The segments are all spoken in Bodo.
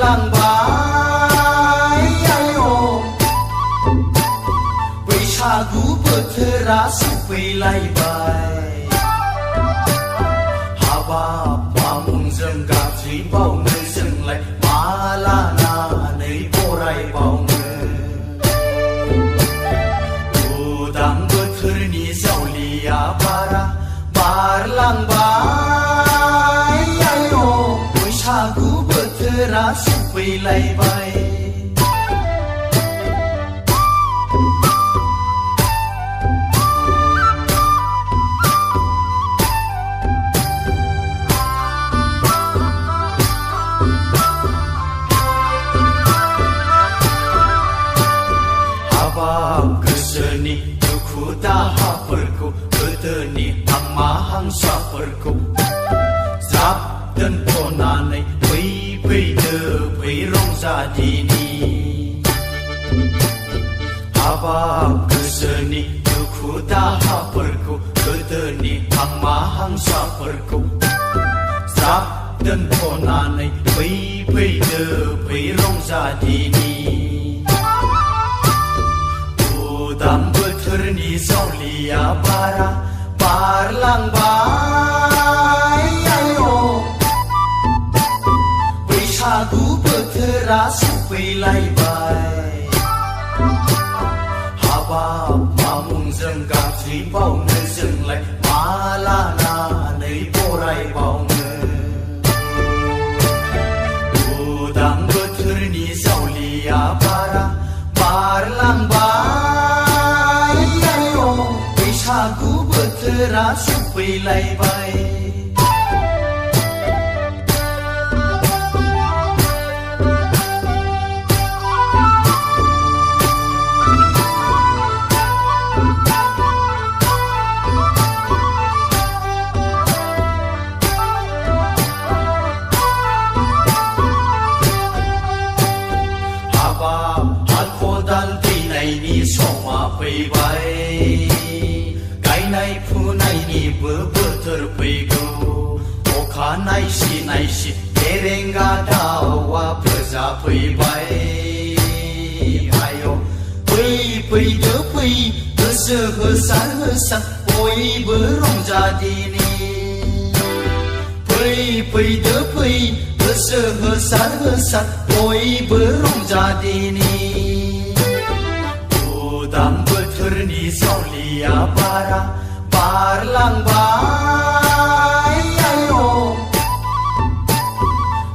बारलांबाय आयौ बैसागु बोथोरा सफैलायबाय हाबाब मामुंजों गाज्रि बावनो जोंलाय मा लानानै बरायबावनो उदां बोथोरनि जावलिया बारा बारलांबाय आयौ बैसागु बोथोरा सफैलायबाय गोसोनि दुखु दाहाफोरखौ गोदोनि हांमा हांसाफोरखौ ज्राब दोनथ'नानै फैदो फै रंजादिनि हाबाब गोसोनि दुखु दाहाफोरखौ गोदोनि हांमा हांसाफोरखौ ज्राब दोनथ'नानै फैदो फै रंजादिनि उदां बोथोरनि जावलिया बारा बारलांबाय आयौ बैसागु बोथोरा सफैलायबाय हाबाब मामुंजों गाज्रि बावनो जोंलाय मा लानानै बरायबावनो उदां बोथोरनि जावलिया बारा बारलांबाय आयौ बैसागु बोथोरा सफैलायबाय समा फैबाय गायनाय फुनायनिबो बोथोर फैगौ अखा नायसि नायसि फेरेंगा दाउआ फोजाफैबाय आयौ फैदो फै गोसो होसार होसार बयबो रंजादिनि फैदो फै गोसो होसार होसार बयबो रंजादिनि उदां बोथोरनि जावलिया बारा बारलांबाय आयौ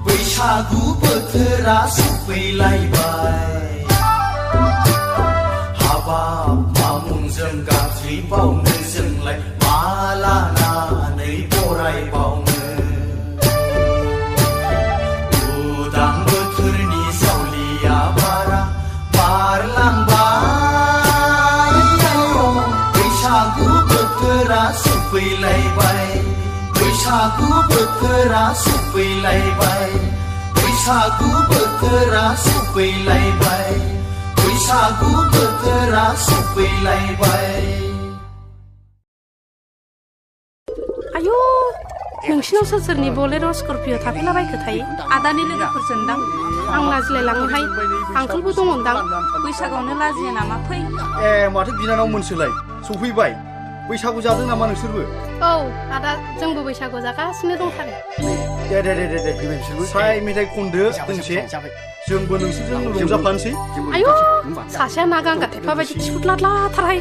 बैसागु बोथोरा सफैलायबाय हाबाब मामुंजों गाज्रि बावनो जोंलाय मा लानानै बरायबावनो उदां बोथोरनि जावलिया बारा बारलांबाय बैसागु बोथोरा सफैलायबाय बैसागु बोथोरा सफैलायबाय बैसागु बोथोरा सफैलायबाय बैसागु बोथोरा सफैलायबाय आयौ नोंसिनाव सोर सोरनि बलेर' स्करपिय' थाफैलाबायखो थायो आदानि लोगोफोरजोंदां आं लाजिलायलाङोहाय आंखोलबो दङदां बैसागआवनो लाजिया नामा फै ए माथो बिनानाव मोनसोलाय सफैबाय बैसागु जादों नामा नोंसोरबो औ आदा जोंबो बैसागु जागासिनो दंथारो दे साय मेथाइ खनदो दोंसे जोंबो नोंसोरजों रंजाफानोसै आयौ सासेया ना गांगा थेफा बायदि खिफुदलादलाथारहाय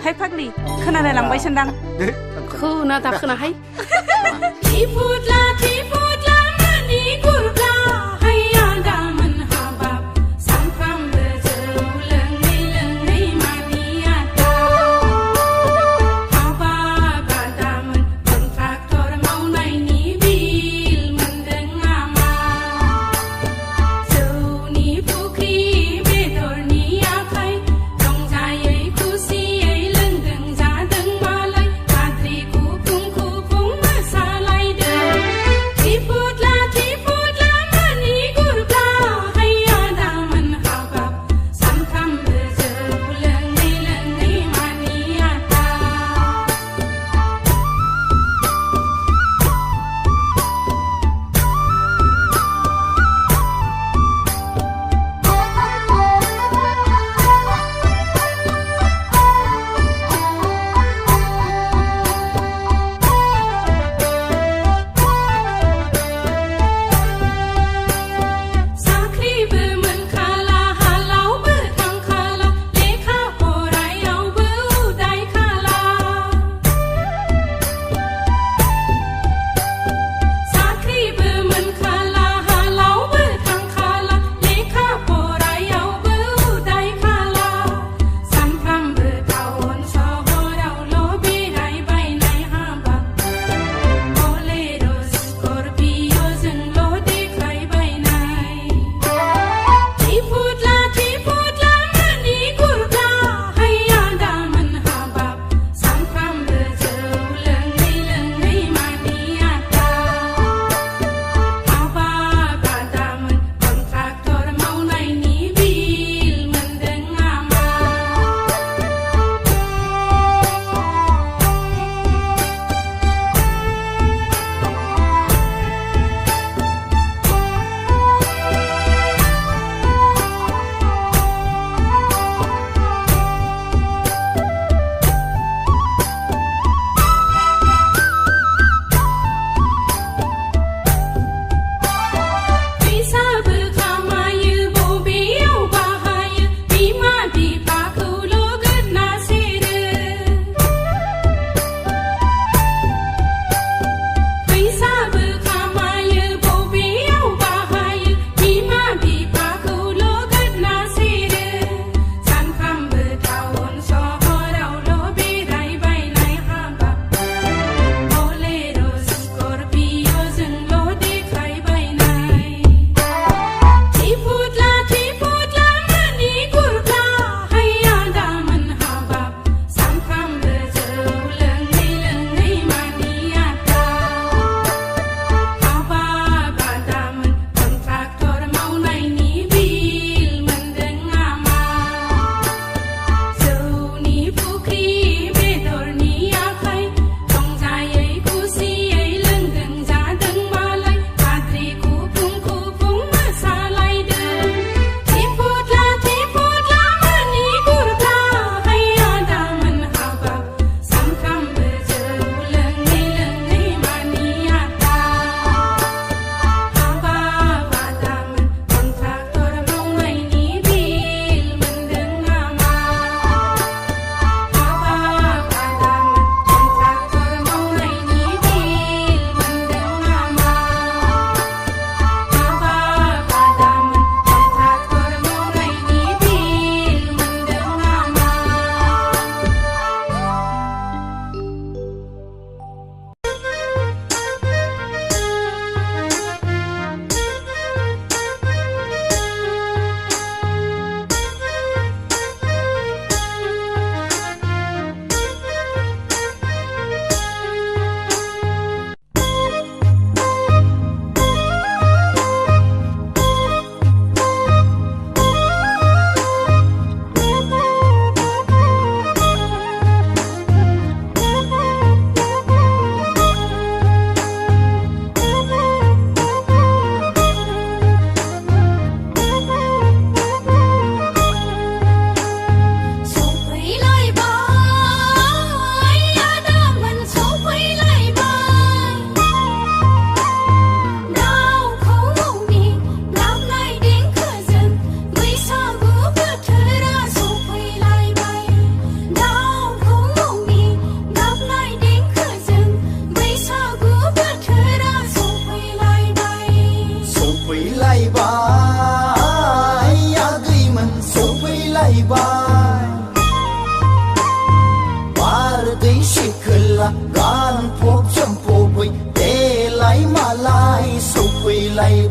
हाय फाग्लि खोनालाय लांबायसोनदां खोनादा खोनाहाय खिफुदला खिफुदला मानि गुरब्ला हैया दामोन हाबाब सानफ्रामबो जौ लोङै लोङै मानि आदा हाबाब आदामोन कन्ट्राक्टर मावनायनि बिल मोनदों नामा जौनि फुख्रि बेदरनि आखाइ रंजायै खुसियै लोंदों जादों मालाय गाद्रि खुफुं खुफुं मोसालायदों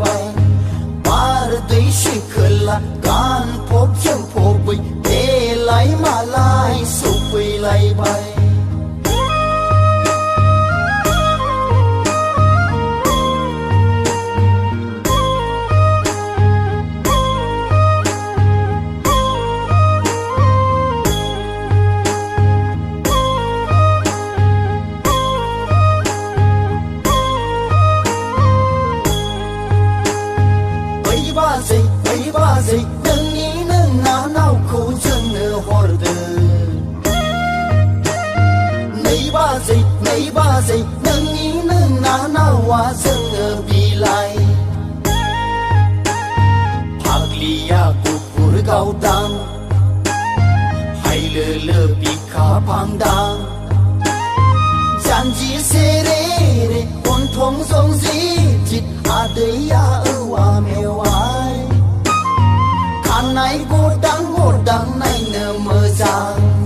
ใบปาร์ติชิคละการพบเชื่อมพบไปเอไหลมาลายสุไปไหลใบZai nang ni nang na na wa sang bilai Phaglia ku pur gau dang Hai le bi kha phang dang Janji se re re on thong song ji jit a de ya wa me wai Khan nai go dang nai ne mơ jang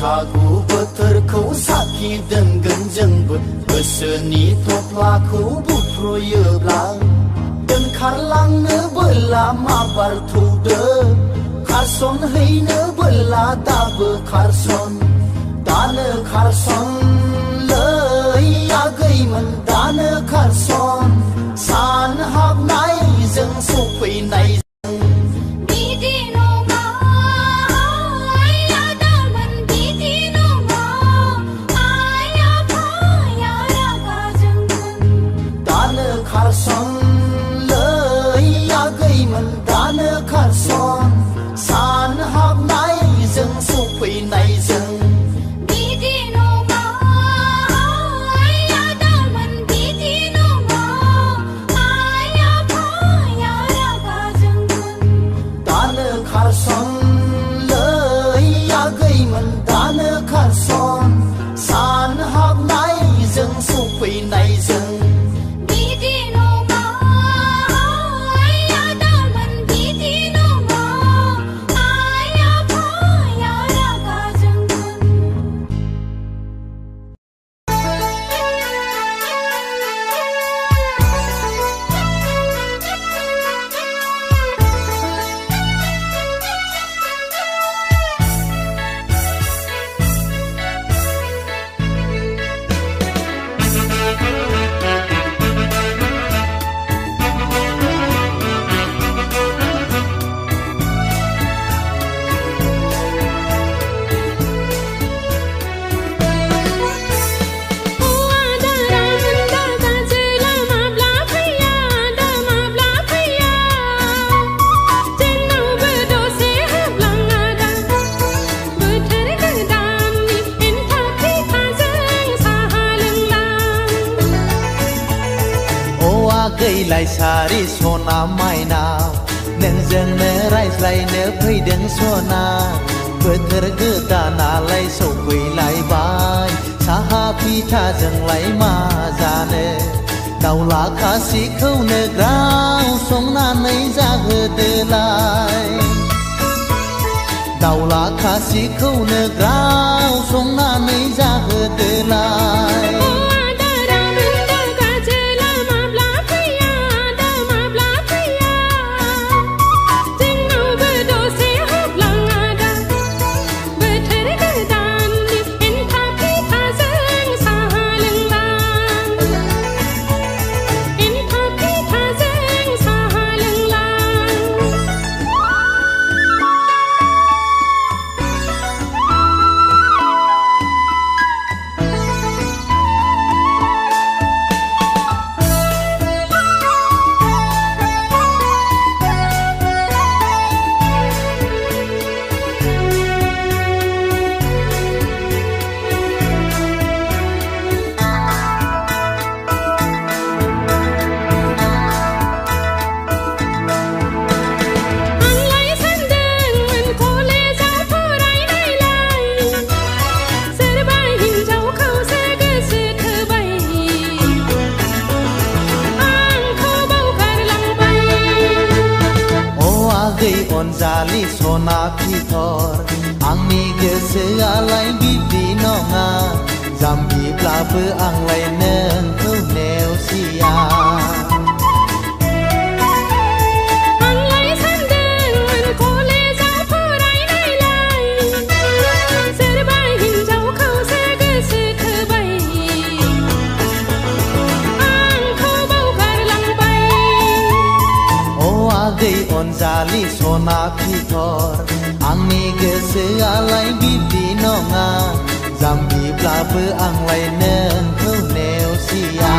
बैसागु बोथोरखौ साखि दोनगोन जोंबो गोसोनि थफ्लाखौ बुफ्रुयोब्ला दोनखारलांनो बोला माबार थौदो खारसन हैनो बोला दाबो खारसन दानो खारसन लै आगैमोन दानो खारसन सान हाबनायजों सफैनाय Carson, lei agaiman dana Carson, san hab nai zeng supui nai zeng. Biti no ma, aya daman biti no ma, aya pa ya ra लाइसारि सना माइनाव नोंजोंनो रायज्लायनो फैदों सना बोथोर गोदानालाय सौफैलायबाय साहा फिथाजोंलाय मा जानो दाउला खासिखौनो ग्राव संनानै जाहोदोलाय दाउला खासिखौनो ग्राव संनानै जाहोदोलाय अनजालि सना फिथर आंनि गोसोआलाय बिब्दि नङा जाम्बिब्लाबो आंलाय नोंखौ नेवसिया अनजालि सना फिथर आंनि गोसोआलाय बिब्दि नङा जाम्बिब्लाबो आंलाय नोंखौ नेवसिया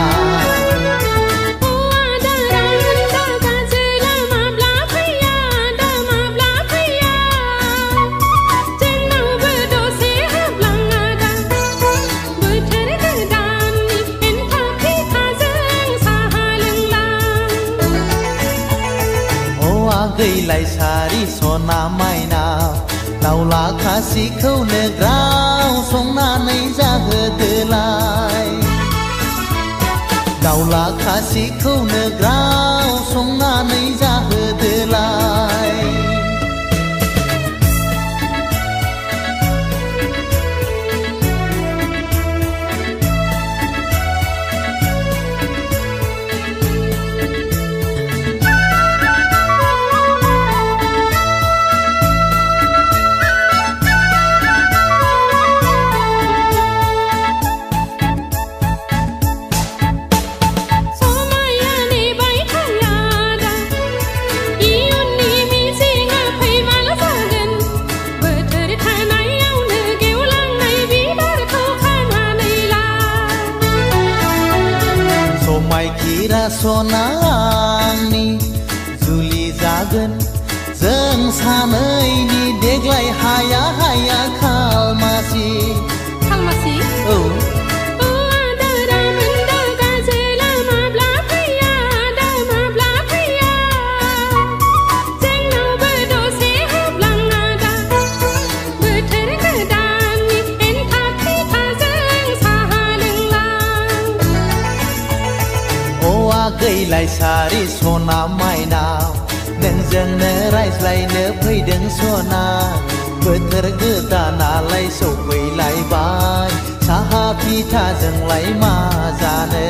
लाइसारि सना माइनाव दाउला खासिखौनो ग्राव संनानै जाहोदोलाय दाउला खासिखौनो ग्राव संनानै जाहोदोलाय सना आंनि जुलि जागोन जों सानैनि देग्लाय हाया हाया खालमासि खालमासि औ लाइसारि सना माइनाव नोंजोंनो रायज्लायनो फैदों सना बोथोर गोदानालाय सौफैलायबाय साहा फिथाजोंलाय मा जानो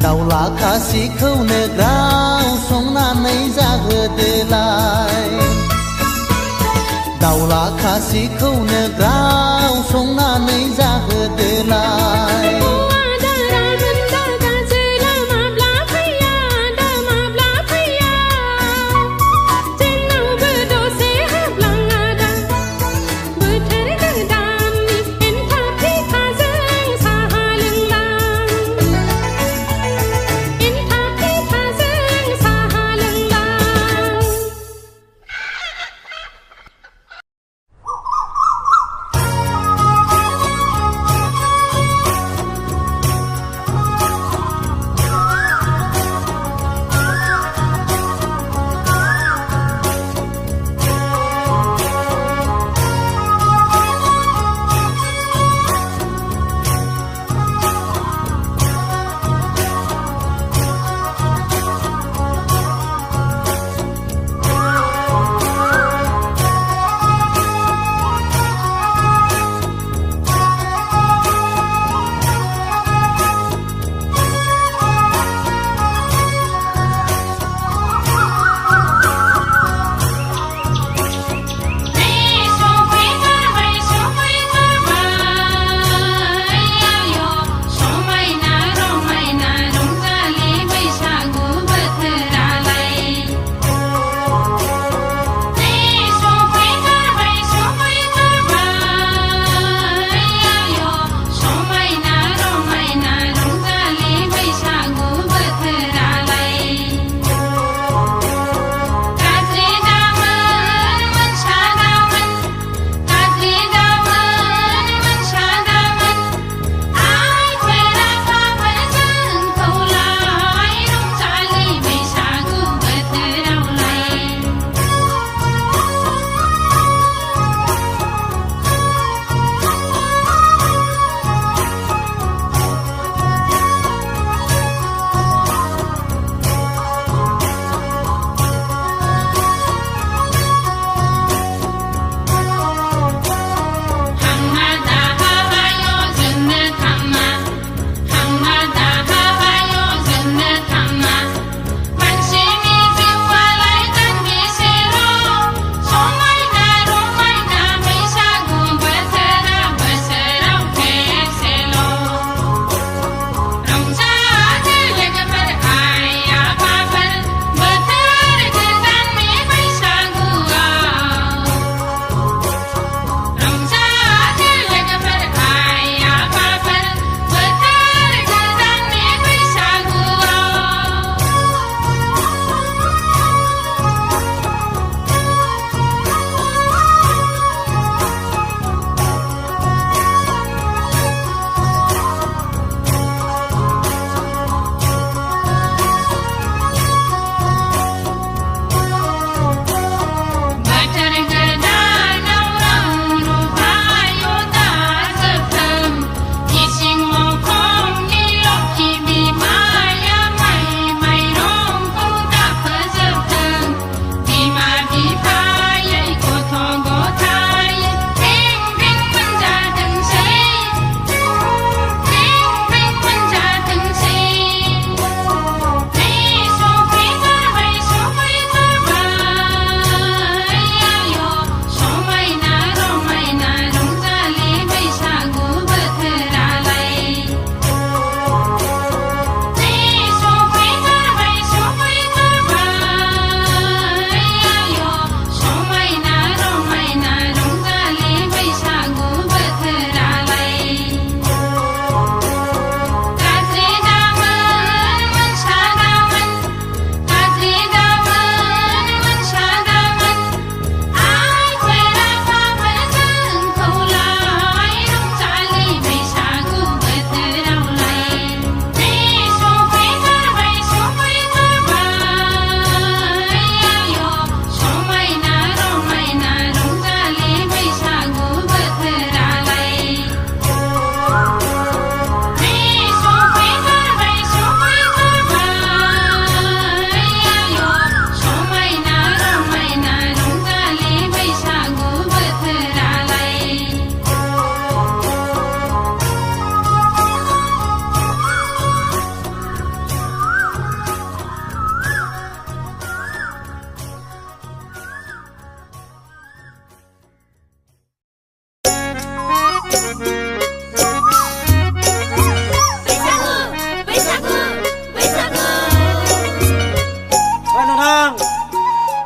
दाउला खासिखौनो ग्राव संनानै जाहोदोलाय दाउला खासिखौनो ग्राव संनानै जाहोदोलाय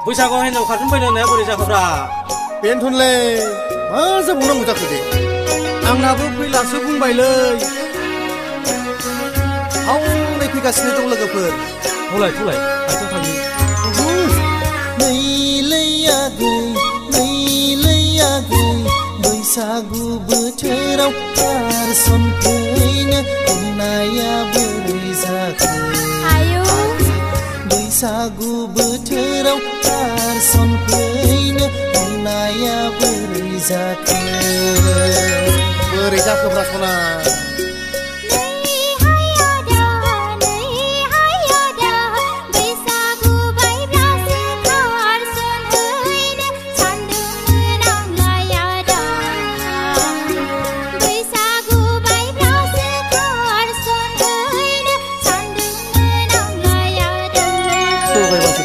बैसागुआव हिन्जाव खारसन फैनो होननाया बोरै जाखोब्रा बेनोथ'नोलै मा जाबावनांगौ जाखो दे आंनाबो फैलासो बुंबायलै हावनाय फैगासिनो दं लोगोफोर थौलाय खाथियाव थांनि नैलैयागै बैसागु बोथोराव कारसन फैनो होननाया बोरै जाखो बैसागु बोथोराव कारसन फैनो होननाया बोरै जाखो बोरै जाखोब्रा सना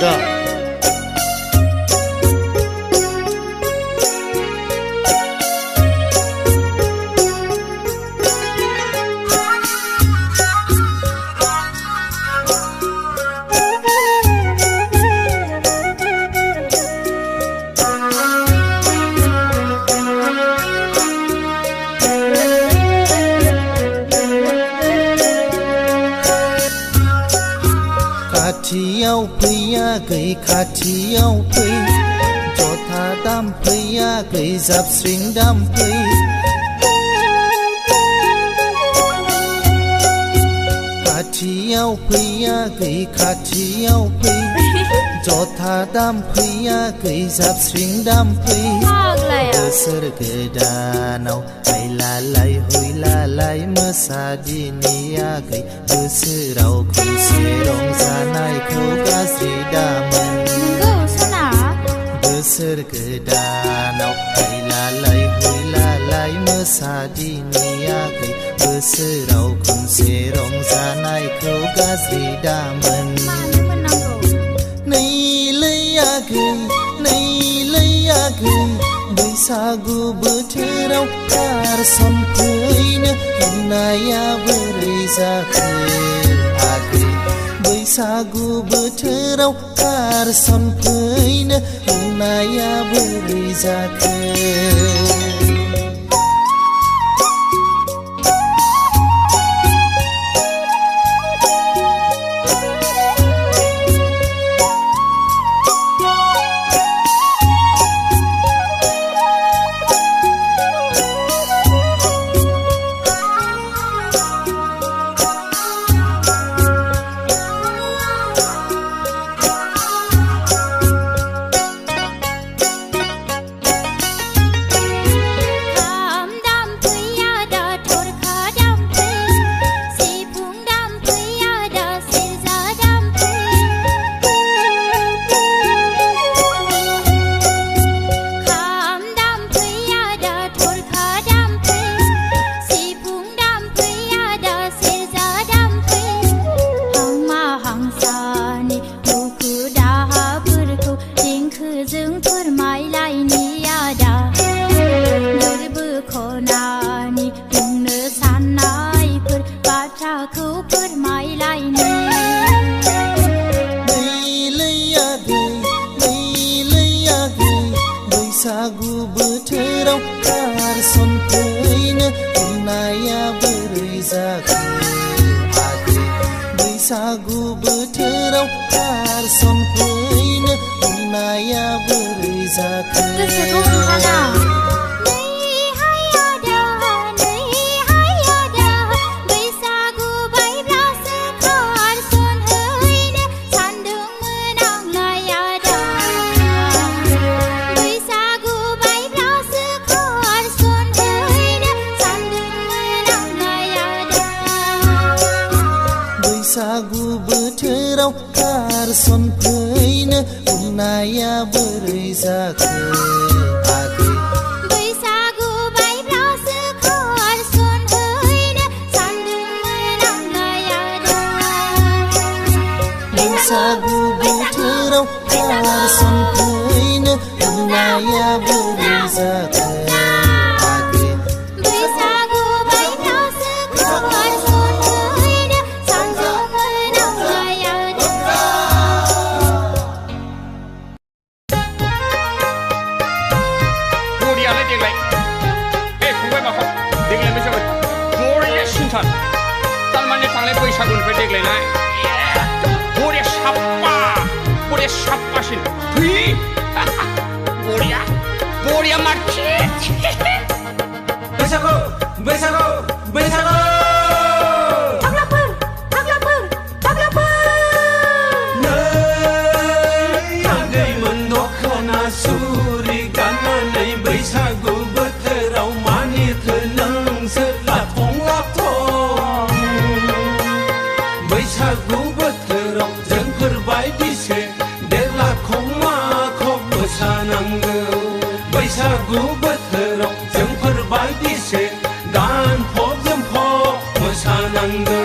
दा खाथियाव फैयाखै खाथियाव फै जथा दाम फैयाखै जाबस्रिं दाम फै खाथियाव फैयाखै खाथियाव फै जथा दाम फैयाखै जाबस्रिं दाम फै बोसोर गोदानाव हायलालाय हुइलालाय मोसादिनियाखै बोसोराव खनसे रंजानायखौ गाज्रि दामोन बोसोर गोदानाव हायलालाय हुइलालाय मोसादिनियाखै बोसोराव खनसे रंजानायखौ गाज्रि दामोन नैलैयागै बैसागु बोथोराव कारसन फैनो होननाया बोरै जाखो आगै बैसागु बोथोराव कारसन फैनो होननाया बोरै जाखो बैसागु बोथोराव कारसन फैनो होननाया बोरै जाखो आगै बैसागु बोथोराव कारसन फैनो होननाया बोरै जाखो बैसागु बोथोराव कारसन फैनो होननाया बोरै जाखो आगै बैसागु बायब्लासो कारसन फैनो सानदोंमोन आंलाय आदा बैसागु बोथोराव कारसन फैनो होननाया बोरै जाखो Maria Marquez. बैसागु बैसागु बैसागु नै आगैमोन दखना सुरि गाननानै बैसागु बोथोराव मानिथो नोंसोर लाथं लाथं बैसागु बोथोराव जोंफोर बायदिसो देरलाखं माखं मोसानांगौ बैसागु बोथोराव जोंफोर बायदिसो गानफब जोमफब मोसानांगौ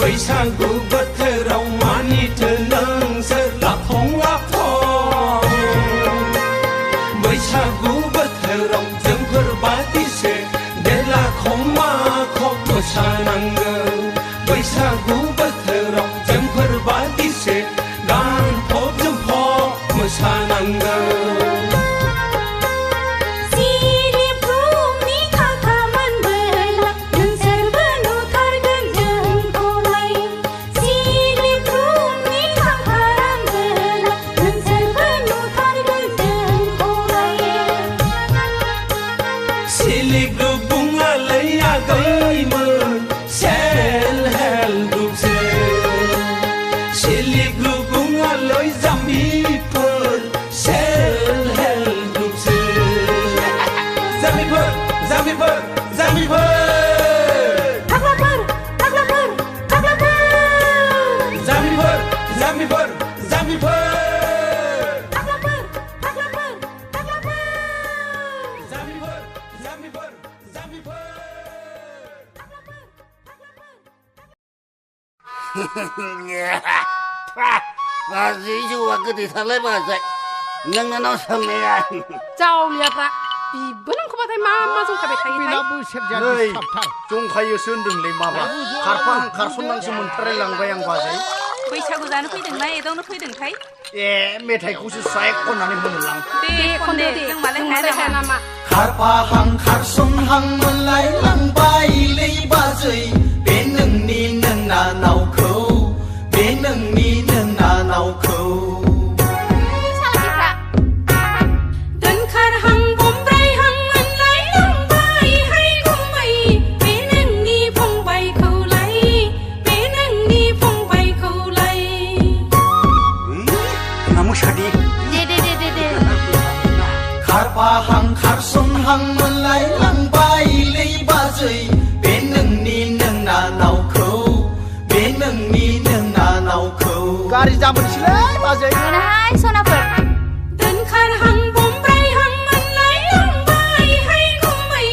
बैसागु बोथोराव मानिथो नोंसोर लाथं लाथं बैसागु बोथोराव जोंफोर बादिसो देरलाखं माखं मोसानांगौ बैसागु बोथोराव जोंफोर बादिसो गानफब जोमफब मोसानांगौ Gì chứ mà cứ thì thật lấy mà dậy nhưng nó sầm này à Chào liệt ạ Vì bữa năm không thấy mà dùng cả bề thay thay Nơi Trung khai sơn đừng lấy mà bà Khả xuân năng sư môn thay lăng bay ăn bà giấy बैसागु जानो फैदों ना एदावनो फैदों थाय मेथाइखौसो साय खननानै मोनलां दे खन दे जों मालाय हाया नामा खारफाहां खारसनहां मोनलाय लांबाय लै बाजै बे नोंनि नोंना नावखौ बे नोंनि नोंना नावखौ खारफाहां खारसनहां मोनलाय लांबाय लै बाजै बे नोंनि नोंना नावखौ बे नोंनि नोंना नावखौ गारि जाबोनोसैलै बाजै हाय सनाफोर दोनखारहां बमब्रायहां मोनलाय लांबाय हाय गुमै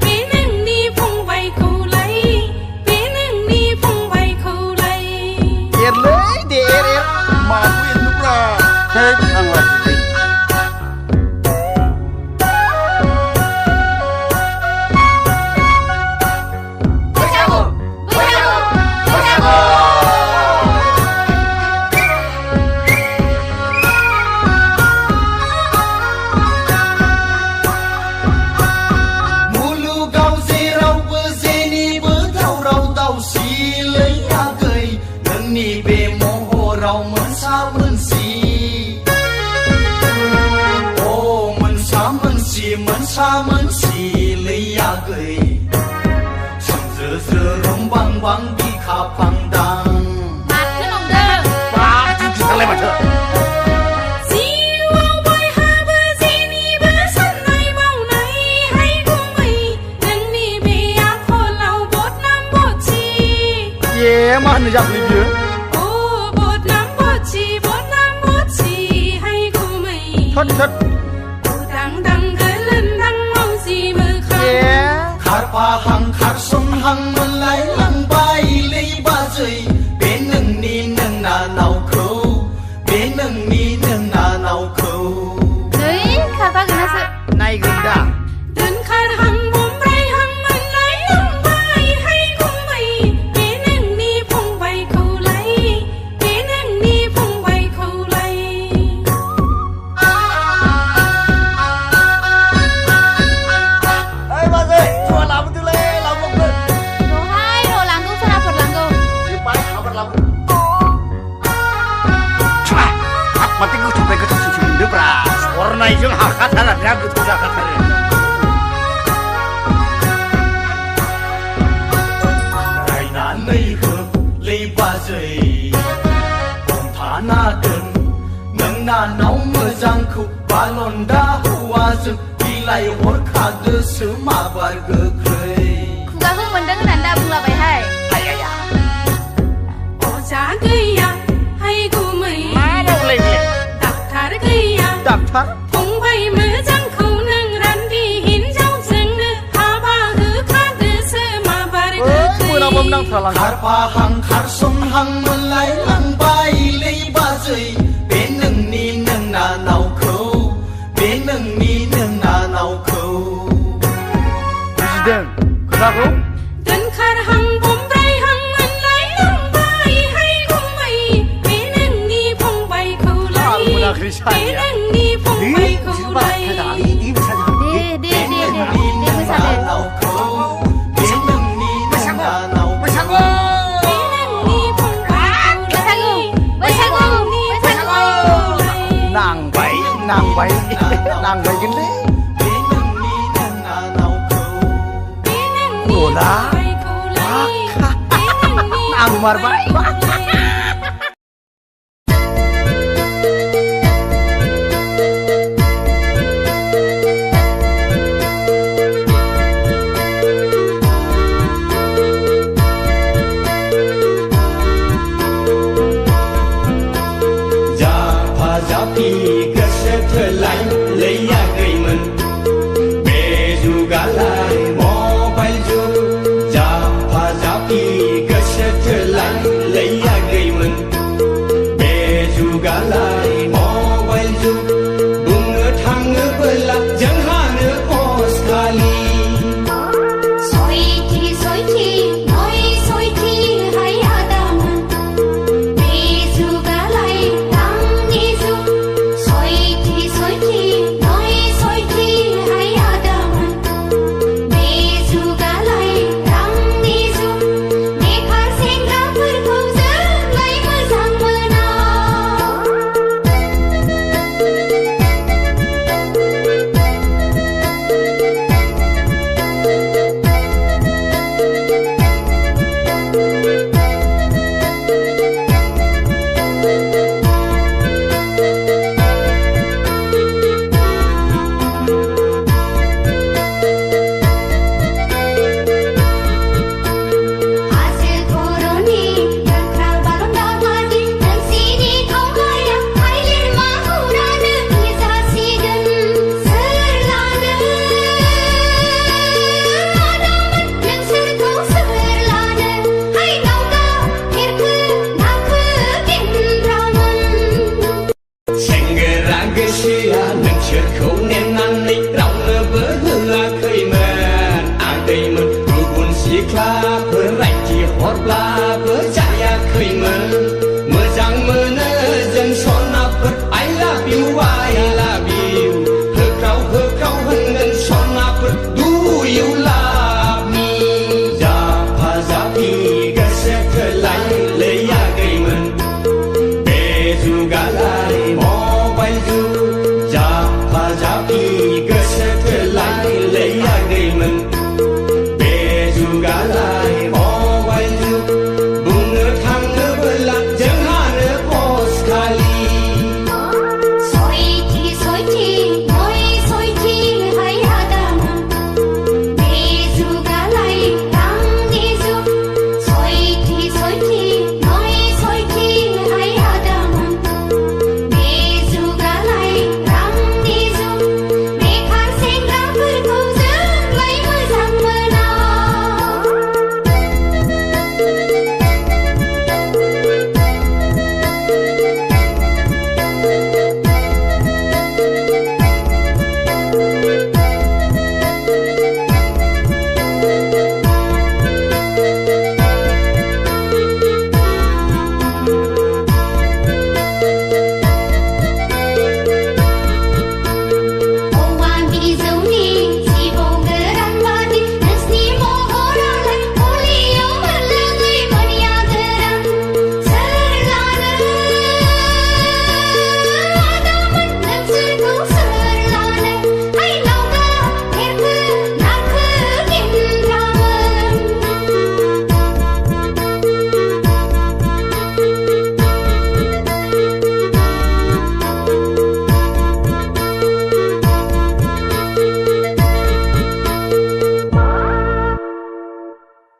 बे नोंनि फंबायखौलाय बे नोंनि फंबायखौलाय एरलै दे एर माखौ एरनोब्रा Thế thằng là gì? 门沙门西雷呀给，生子子龙邦邦的卡胖当。 มาขึ้นลงเด้อ ป้าจุดอะไรมาเถอะ จีว่าไว้หาเบอร์จีนี่เบอร์สันในเมาไหนให้กูไม่นั่งนี่เบียร์คนเราบดน้ำบดชี เย่มาหนึ่งจากนี้เยอะ โอ้บดน้ำบดชีบดน้ำบดชีให้กูไม่ ทัดทัด กูดังดังเกินลื่นดังเมาสีมือขา เย่ ขาดผ้าหังขาดสมหังมันไหลหลังใบเลยบ้าใจเป็นหนึ่งนี้หนึ่งนาเนาเขาเป็นหนึ่งนี้หนึ่งนาเนาเขา เฮ้ยข้าบ้ากันนะสิ ในกึ่งด่าง เดินขาดหังบุมไรหังมันไหลหลังใบให้กูไม่เป็นหนึ่งนี้พงใบเขาไหลเป็นหนึ่งนี้พงใบเขาไหล ไอ้มาเลยชัวร์ลำตัวเลยลำลงเลย โอ้ให้โรลังกูสนับสนุนกู ที่ไปเอาไปลำช่วยอัดมาติ้งกูทำไปก็ต้องสุดๆหรือเปล่าสวรรค์ในจังหาคาถาเนี่ยกูทุกอย่างคาถาเนี่ย ไรนานเลยเหอะเลยบ้าใจผมฐานาเดินหนึ่งนาเนาเมื่อจังคุบาลอนดาหัวจึกที่ไหลหัวขาดเดือดสือมาบาร์เกอร์เคย คุณกาเพิ่งมันดังนั้นดาบุงเราไปให้ ไอ้ยา โอ้จ้าเกยยาให้กูไม่ มาบอกเลยเนี่ย ดักทาร์เกยยา ดับทัด พงใบมือจังเขานั่งรันดีหินเจ้าจึงเนื้อหาบ้าหือขาดเดือดสือมาบาร์เกอร์เค มือย เราผมนั่งทะลัง ขาดผ้าหังขาดสมหังมันไหลหลังใบเลยบ้าใจเป็นหนึ่งนี้หนึ่งนาเนาเขาเป็นหนึ่งนี้หนึ่งนาเนาเขา เดินกระดูก เดินขาดหังบุมไรหังมันไหลหลังใบให้กูไม่เป็นหนึ่งนี้พงใบเขาไหลเป็นหนึ่งนี้พงใบเขาไหล ดีภาษาเด็ด เป็นหนึ่งนี้หนึ่งนาเนาเขาเป็นหนึ่งนี้หนึ่งนาเนาเขา นั่งไปนั่งไปนั่งไปกันเลยโอ้ละนั่งมาบ้าง Zapi kesetelan leya gaiman Beju galai mobile ju Zapi kesetelan leya gaiman Beju galai mobile ju Bunga thanga belak janghana os kali Soiti soiti noi soiti hai adaman Beju galai tang nizu Soiti soiti noi soiti hai adaman Beju galai tang nizu Mekhar sengga berkauza lai mazang mana Hasil koroni Yakral balon damadi Dan sini kau maya Hailir mahurana Bisa sigan Serlana Adaman Yang serkau serlana Hai nauka Hirke Nake Kindraman Senggerage sia nang cherkhou nen nan ni rong le bơ hưa khơi mơn ai đây mơn rubun si kla bơ rai chi hot la bơ jaya khơi mơn mơ jang mơ nơ dân son na bơ I love you hơ krau hân ngân son na bơ do you love me ja pa ja pi ga se thơ lai le ya gai mơn Beju galai mobile ju Japa japi